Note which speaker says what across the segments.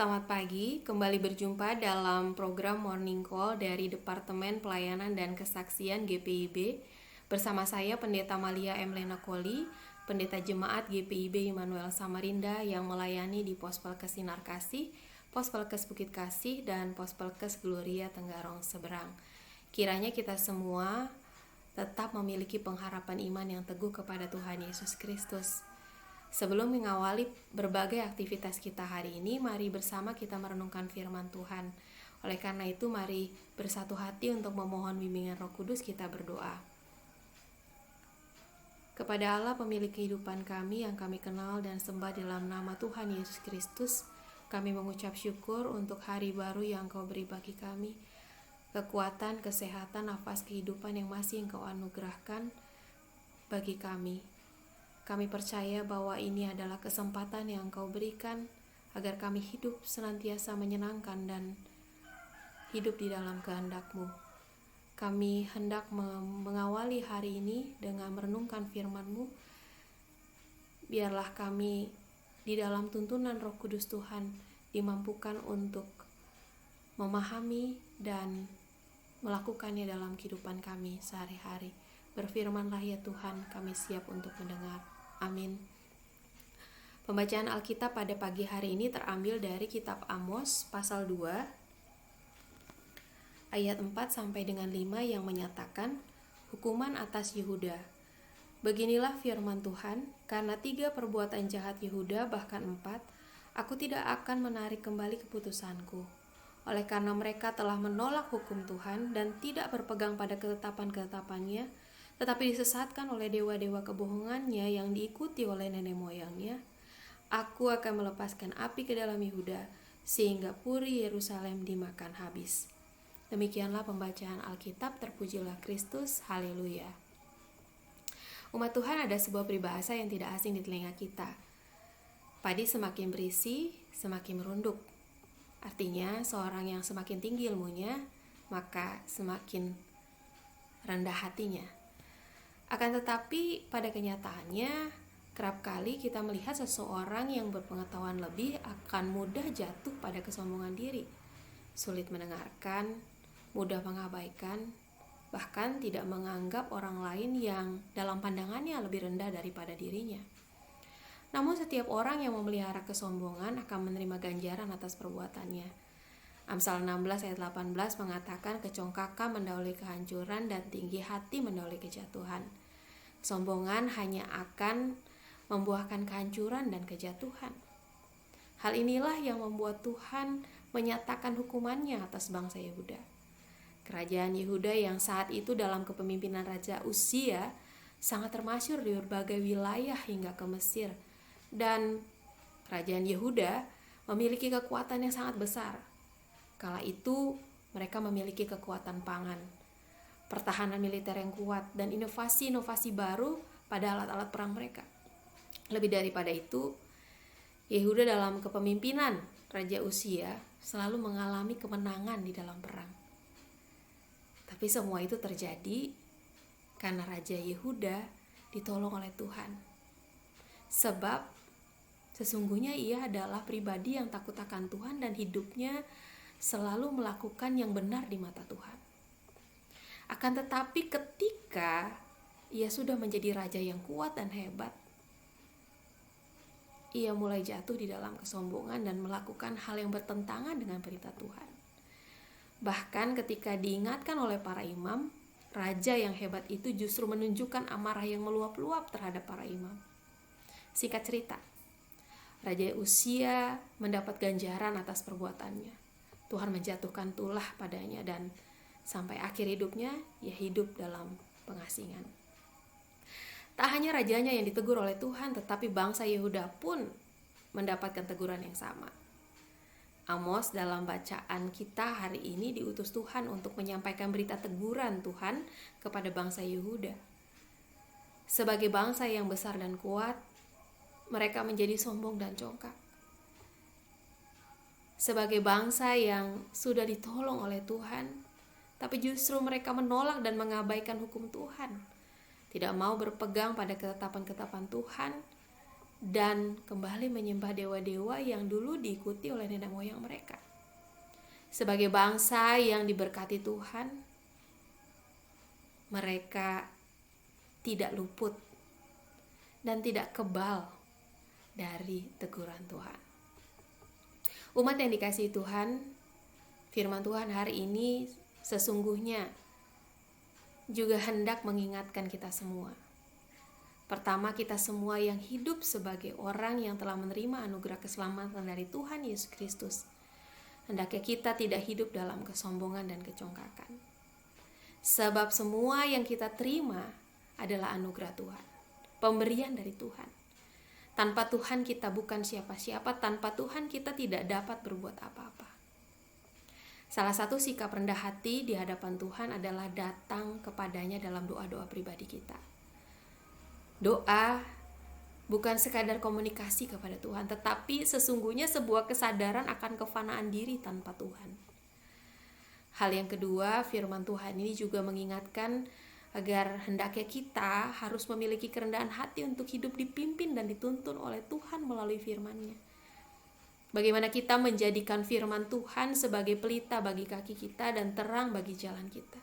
Speaker 1: Selamat pagi, kembali berjumpa dalam program Morning Call dari Departemen Pelayanan dan Kesaksian GPIB bersama saya Pendeta Malia M. Lena Koli, Pendeta Jemaat GPIB Immanuel Samarinda yang melayani di Pospelkes Sinar Kasih, Pospelkes Bukit Kasih, dan Pospelkes Gloria Tenggarong Seberang. Kiranya kita semua tetap memiliki pengharapan iman yang teguh kepada Tuhan Yesus Kristus. Sebelum mengawali berbagai aktivitas kita hari ini, mari bersama kita merenungkan firman Tuhan. Oleh karena itu, mari bersatu hati untuk memohon bimbingan Roh Kudus, kita berdoa. Kepada Allah pemilik kehidupan kami yang kami kenal dan sembah dalam nama Tuhan Yesus Kristus, kami mengucap syukur untuk hari baru yang Engkau beri bagi kami. Kekuatan, kesehatan, nafas kehidupan yang masih Engkau anugerahkan bagi kami. Kami percaya bahwa ini adalah kesempatan yang Engkau berikan agar kami hidup senantiasa menyenangkan dan hidup di dalam kehendak-Mu. Kami hendak mengawali hari ini dengan merenungkan firman-Mu. Biarlah kami di dalam tuntunan Roh Kudus Tuhan dimampukan untuk memahami dan melakukannya dalam kehidupan kami sehari-hari. Berfirmanlah ya Tuhan, kami siap untuk mendengar. Amin. Pembacaan Alkitab pada pagi hari ini terambil dari kitab Amos pasal 2 ayat 4 sampai dengan 5 yang menyatakan hukuman atas Yehuda. Beginilah firman Tuhan, karena 3 perbuatan jahat Yehuda, bahkan 4, aku tidak akan menarik kembali keputusanku. Oleh karena mereka telah menolak hukum Tuhan dan tidak berpegang pada ketetapan-ketetapannya, tetapi disesatkan oleh dewa-dewa kebohongannya yang diikuti oleh nenek moyangnya, aku akan melepaskan api ke dalam Yehuda, sehingga puri Yerusalem dimakan habis. Demikianlah pembacaan Alkitab, terpujilah Kristus, haleluya. Umat Tuhan, ada sebuah peribahasa yang tidak asing di telinga kita. Padi semakin berisi, semakin merunduk. Artinya, seorang yang semakin tinggi ilmunya, maka semakin rendah hatinya. Akan tetapi pada kenyataannya, kerap kali kita melihat seseorang yang berpengetahuan lebih akan mudah jatuh pada kesombongan diri, sulit mendengarkan, mudah mengabaikan, bahkan tidak menganggap orang lain yang dalam pandangannya lebih rendah daripada dirinya. Namun setiap orang yang memelihara kesombongan akan menerima ganjaran atas perbuatannya. Amsal 16 ayat 18 mengatakan kecongkakan mendahului kehancuran dan tinggi hati mendahului kejatuhan. Kesombongan hanya akan membuahkan kehancuran dan kejatuhan. Hal inilah yang membuat Tuhan menyatakan hukumannya atas bangsa Yehuda. Kerajaan Yehuda yang saat itu dalam kepemimpinan Raja Uzia sangat termasyhur di berbagai wilayah hingga ke Mesir. Dan kerajaan Yehuda memiliki kekuatan yang sangat besar. Kala itu mereka memiliki kekuatan pangan, pertahanan militer yang kuat, dan inovasi-inovasi baru pada alat-alat perang mereka. Lebih daripada itu, Yehuda dalam kepemimpinan Raja Uzia selalu mengalami kemenangan di dalam perang. Tapi semua itu terjadi karena Raja Yehuda ditolong oleh Tuhan. Sebab sesungguhnya ia adalah pribadi yang takut akan Tuhan dan hidupnya selalu melakukan yang benar di mata Tuhan. Akan tetapi ketika ia sudah menjadi raja yang kuat dan hebat, ia mulai jatuh di dalam kesombongan dan melakukan hal yang bertentangan dengan perintah Tuhan. Bahkan ketika diingatkan oleh para imam, raja yang hebat itu justru menunjukkan amarah yang meluap-luap terhadap para imam. Singkat cerita, Raja Uzia mendapat ganjaran atas perbuatannya. Tuhan menjatuhkan tulah padanya dan sampai akhir hidupnya ia hidup dalam pengasingan. Tak hanya rajanya yang ditegur oleh Tuhan, tetapi bangsa Yehuda pun mendapatkan teguran yang sama. Amos dalam bacaan kita hari ini diutus Tuhan untuk menyampaikan berita teguran Tuhan kepada bangsa Yehuda. Sebagai bangsa yang besar dan kuat, mereka menjadi sombong dan congkak. Sebagai bangsa yang sudah ditolong oleh Tuhan, tapi justru mereka menolak dan mengabaikan hukum Tuhan, tidak mau berpegang pada ketetapan-ketetapan Tuhan, dan kembali menyembah dewa-dewa yang dulu diikuti oleh nenek moyang mereka. Sebagai bangsa yang diberkati Tuhan, mereka tidak luput dan tidak kebal dari teguran Tuhan. Umat yang dikasihi Tuhan, firman Tuhan hari ini sesungguhnya juga hendak mengingatkan kita semua. Pertama, kita semua yang hidup sebagai orang yang telah menerima anugerah keselamatan dari Tuhan Yesus Kristus, hendaknya kita tidak hidup dalam kesombongan dan kecongkakan. Sebab semua yang kita terima adalah anugerah Tuhan, pemberian dari Tuhan. Tanpa Tuhan kita bukan siapa-siapa, tanpa Tuhan kita tidak dapat berbuat apa-apa. Salah satu sikap rendah hati di hadapan Tuhan adalah datang kepadanya dalam doa-doa pribadi kita. Doa bukan sekadar komunikasi kepada Tuhan, tetapi sesungguhnya sebuah kesadaran akan kefanaan diri tanpa Tuhan. Hal yang kedua, firman Tuhan ini juga mengingatkan agar hendaknya kita harus memiliki kerendahan hati untuk hidup dipimpin dan dituntun oleh Tuhan melalui firman-Nya. Bagaimana kita menjadikan firman Tuhan sebagai pelita bagi kaki kita dan terang bagi jalan kita.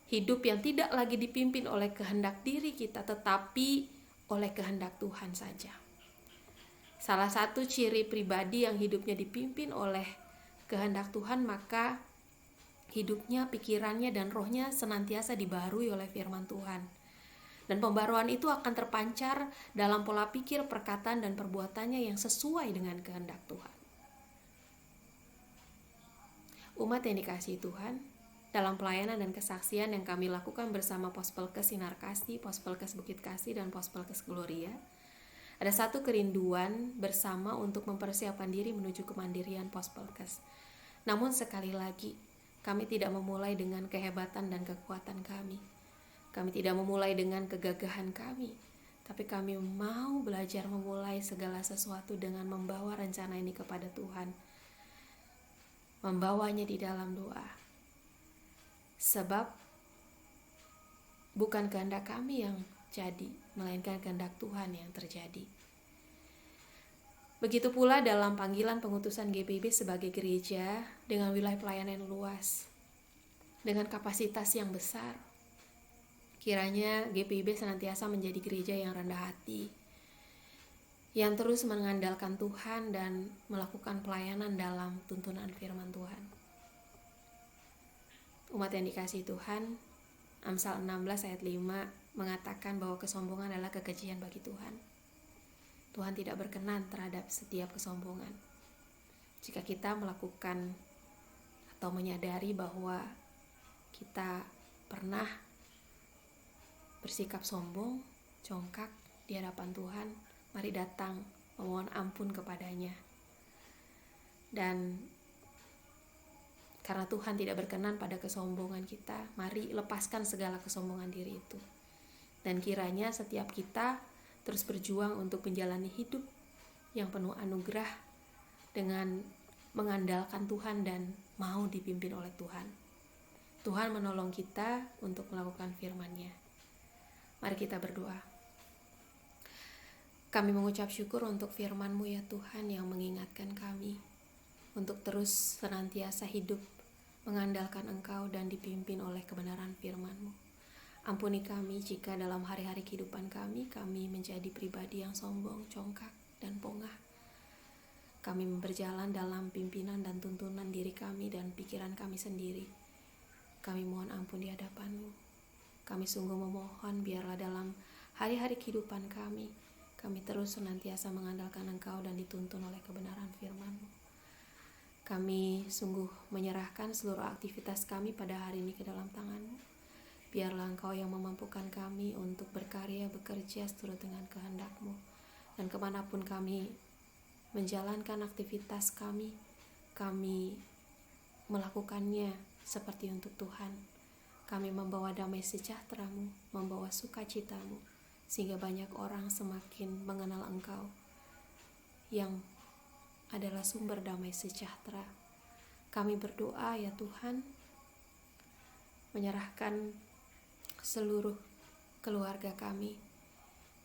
Speaker 1: Hidup yang tidak lagi dipimpin oleh kehendak diri kita, tetapi oleh kehendak Tuhan saja. Salah satu ciri pribadi yang hidupnya dipimpin oleh kehendak Tuhan, maka hidupnya, pikirannya, dan rohnya senantiasa dibaharui oleh firman Tuhan. Dan pembaruan itu akan terpancar dalam pola pikir, perkataan, dan perbuatannya yang sesuai dengan kehendak Tuhan. Umat yang dikasihi Tuhan, dalam pelayanan dan kesaksian yang kami lakukan bersama Pospelkes Sinar Kasih, Pospelkes Bukit Kasih, dan Pospelkes Gloria, ada satu kerinduan bersama untuk mempersiapkan diri menuju kemandirian Pospelkes. Namun sekali lagi, kami tidak memulai dengan kehebatan dan kekuatan kami. Kami tidak memulai dengan kegagahan kami, tapi kami mau belajar memulai segala sesuatu dengan membawa rencana ini kepada Tuhan, membawanya di dalam doa. Sebab bukan kehendak kami yang jadi, melainkan kehendak Tuhan yang terjadi. Begitu pula dalam panggilan pengutusan GPIB sebagai gereja dengan wilayah pelayanan yang luas, dengan kapasitas yang besar. Kiranya GPIB senantiasa menjadi gereja yang rendah hati, yang terus mengandalkan Tuhan dan melakukan pelayanan dalam tuntunan firman Tuhan. Umat yang dikasihi Tuhan, Amsal 16 ayat 5 mengatakan bahwa kesombongan adalah kekejian bagi Tuhan. Tuhan tidak berkenan terhadap setiap kesombongan. Jika kita melakukan atau menyadari bahwa kita pernah bersikap sombong, congkak di hadapan Tuhan, mari datang memohon ampun kepadanya. Dan karena Tuhan tidak berkenan pada kesombongan kita, mari lepaskan segala kesombongan diri itu. Dan kiranya setiap kita terus berjuang untuk menjalani hidup yang penuh anugerah dengan mengandalkan Tuhan dan mau dipimpin oleh Tuhan. Tuhan menolong kita untuk melakukan firman-Nya. Mari kita berdoa. Kami mengucap syukur untuk firman-Mu ya Tuhan yang mengingatkan kami untuk terus senantiasa hidup mengandalkan Engkau dan dipimpin oleh kebenaran firman-Mu. Ampuni kami jika dalam hari-hari kehidupan kami menjadi pribadi yang sombong, congkak, dan pongah. Kami berjalan dalam pimpinan dan tuntunan diri kami dan pikiran kami sendiri. Kami mohon ampun di hadapan-Mu. Kami sungguh memohon biarlah dalam hari-hari kehidupan kami terus senantiasa mengandalkan Engkau dan dituntun oleh kebenaran firman-Mu. Kami sungguh menyerahkan seluruh aktivitas kami pada hari ini ke dalam tangan-Mu. Biarlah Engkau yang memampukan kami untuk berkarya, bekerja seturut dengan kehendak-Mu. Dan kemanapun kami menjalankan aktivitas kami melakukannya seperti untuk Tuhan. Kami membawa damai sejahtera-Mu, membawa sukacita-Mu, sehingga banyak orang semakin mengenal Engkau yang adalah sumber damai sejahtera. Kami berdoa ya Tuhan, menyerahkan seluruh keluarga kami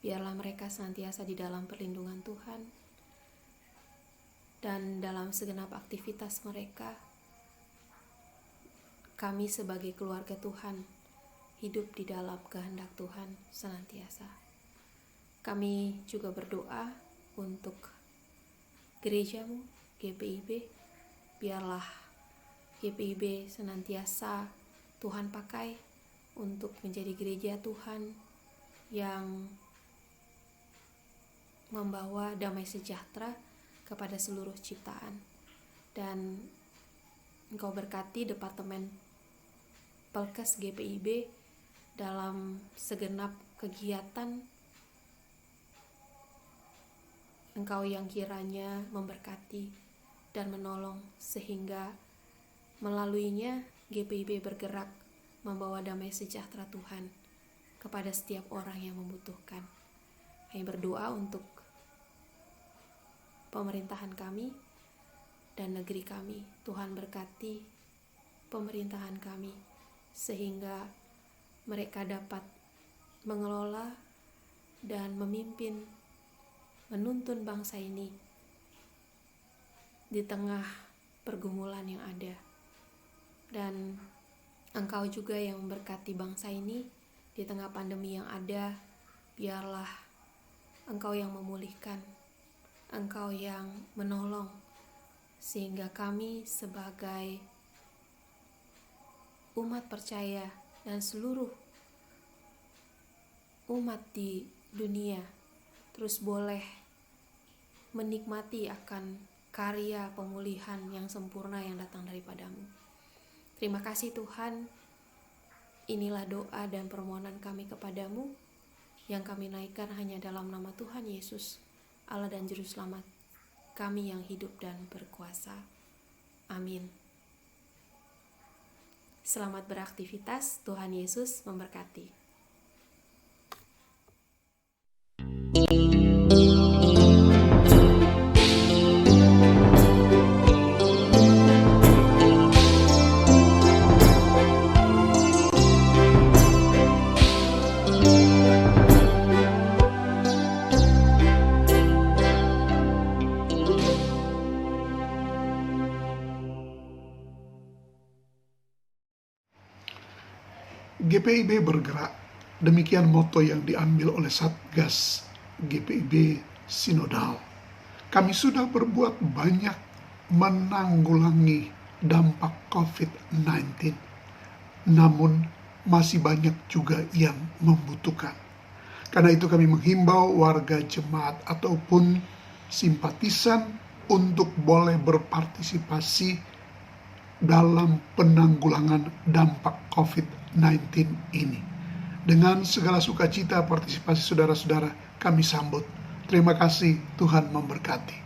Speaker 1: biarlah mereka senantiasa di dalam perlindungan Tuhan, dan dalam segenap aktivitas mereka, kami sebagai keluarga Tuhan hidup di dalam kehendak Tuhan senantiasa. Kami juga berdoa untuk gerejamu, GPIB, biarlah GPIB senantiasa Tuhan pakai untuk menjadi gereja Tuhan yang membawa damai sejahtera kepada seluruh ciptaan. Dan Engkau berkati Departemen Pelkes GPIB dalam segenap kegiatan Engkau yang kiranya memberkati dan menolong, sehingga melaluinya GPIB bergerak membawa damai sejahtera Tuhan kepada setiap orang yang membutuhkan. Kami berdoa untuk pemerintahan kami dan negeri kami. Tuhan berkati pemerintahan kami sehingga mereka dapat mengelola dan memimpin, menuntun bangsa ini di tengah pergumulan yang ada. Dan Engkau juga yang memberkati bangsa ini di tengah pandemi yang ada. Biarlah Engkau yang memulihkan, Engkau yang menolong, sehingga kami sebagai umat percaya dan seluruh umat di dunia terus boleh menikmati akan karya pemulihan yang sempurna yang datang daripadamu. Terima kasih Tuhan. Inilah doa dan permohonan kami kepadamu yang kami naikkan hanya dalam nama Tuhan Yesus, Allah dan Juru Selamat kami yang hidup dan berkuasa. Amin. Selamat beraktivitas. Tuhan Yesus memberkati.
Speaker 2: GPIB bergerak, demikian moto yang diambil oleh Satgas GPIB Sinodal. Kami sudah berbuat banyak menanggulangi dampak COVID-19, namun masih banyak juga yang membutuhkan. Karena itu kami menghimbau warga jemaat ataupun simpatisan untuk boleh berpartisipasi dalam penanggulangan dampak COVID-19 ini. Dengan segala sukacita partisipasi saudara-saudara kami sambut. Terima kasih, Tuhan memberkati.